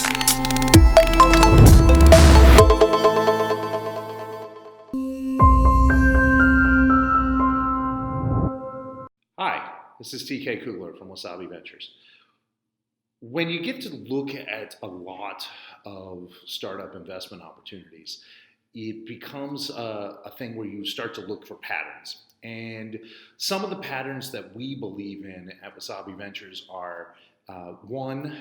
Hi, this is TK Kuegler from Wasabi Ventures. When you get to look at a lot of startup investment opportunities, it becomes a thing where you start to look for patterns. And some of the patterns that we believe in at Wasabi Ventures are one,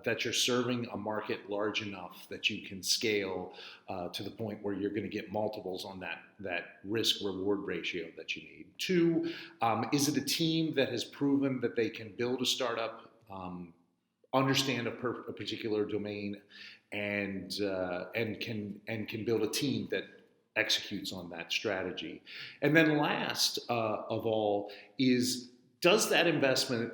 that you're serving a market large enough that you can scale to the point where you're going to get multiples on that risk-reward ratio that you need. Two, is it a team that has proven that they can build a startup, understand a particular domain, and can build a team that executes on that strategy. And then last of all is, does that investment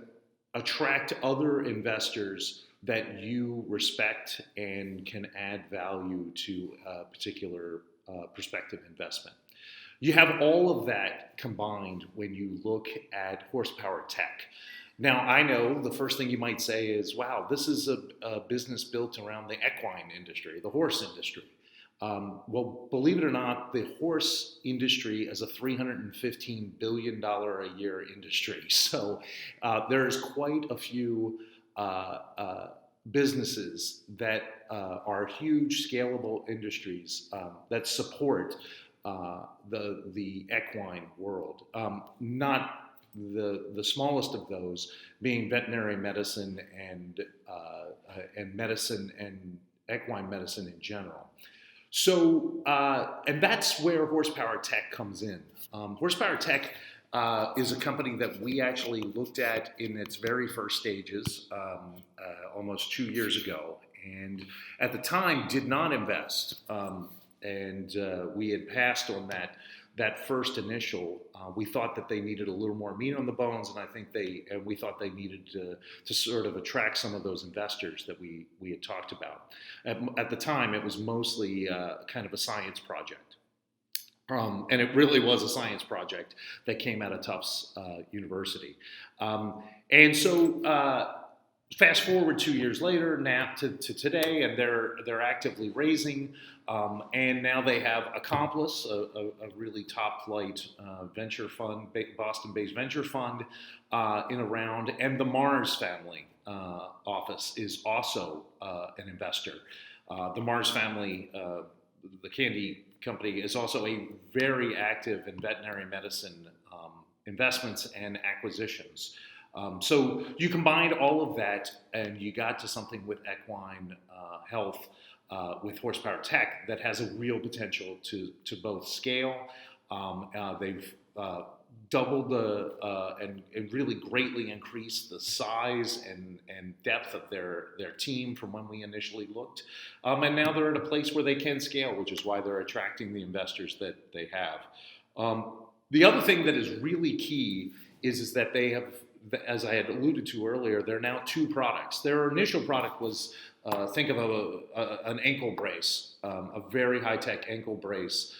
attract other investors that you respect and can add value to a particular prospective investment? You have all of that combined when you look at horsepower tech. Now, I know the first thing you might say is, wow, this is a business built around the equine industry, the horse industry. Well, believe it or not, the horse industry is a $315 billion a year industry. So there's quite a few businesses that are huge, scalable industries that support the equine world. Not the smallest of those being veterinary medicine and medicine and equine medicine in general. So, and that's where Horsepower Tech comes in. Horsepower Tech is a company that we actually looked at in its very first stages almost 2 years ago, and at the time did not invest. And we had passed on that first initial. We thought that they needed a little more meat on the bones, and we thought they needed to sort of attract some of those investors that we had talked about. At the time, it was mostly kind of a science project. And it really was a science project that came out of Tufts University. And so fast forward 2 years later, now to today, and they're actively raising, and now they have Accomplice, a really top-flight venture fund, Boston-based venture fund, in a round, and the Mars family office is also an investor. The Mars family, the candy company, is also a very active in veterinary medicine investments and acquisitions. So you combined all of that, and you got to something with equine health, with Horsepower Tech, that has a real potential to both scale. They've doubled and really greatly increased the size and depth of their team from when we initially looked. And now they're at a place where they can scale, which is why they're attracting the investors that they have. The other thing that is really key is that they have, as I had alluded to earlier, there are now two products. Their initial product was, think of an ankle brace, a very high-tech ankle brace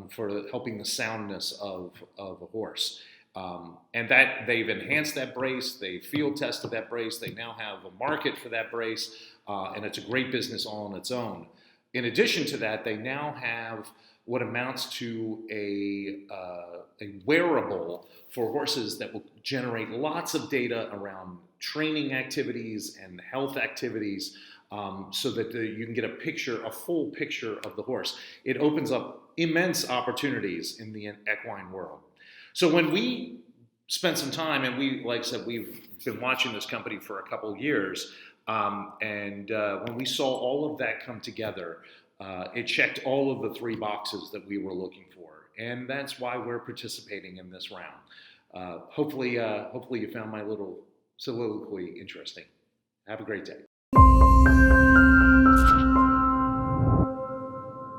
for helping the soundness of a horse. And that they've enhanced that brace, they field tested that brace, they now have a market for that brace, and it's a great business all on its own. In addition to that, they now have what amounts to a wearable for horses that will generate lots of data around training activities and health activities, so that you can get a full picture of the horse. It opens up immense opportunities in the equine world. So when we spent some time, and like I said, we've been watching this company for a couple of years, and when we saw all of that come together, it checked all of the three boxes that we were looking for, and that's why we're participating in this round. Hopefully you found my little soliloquy interesting. Have a great day.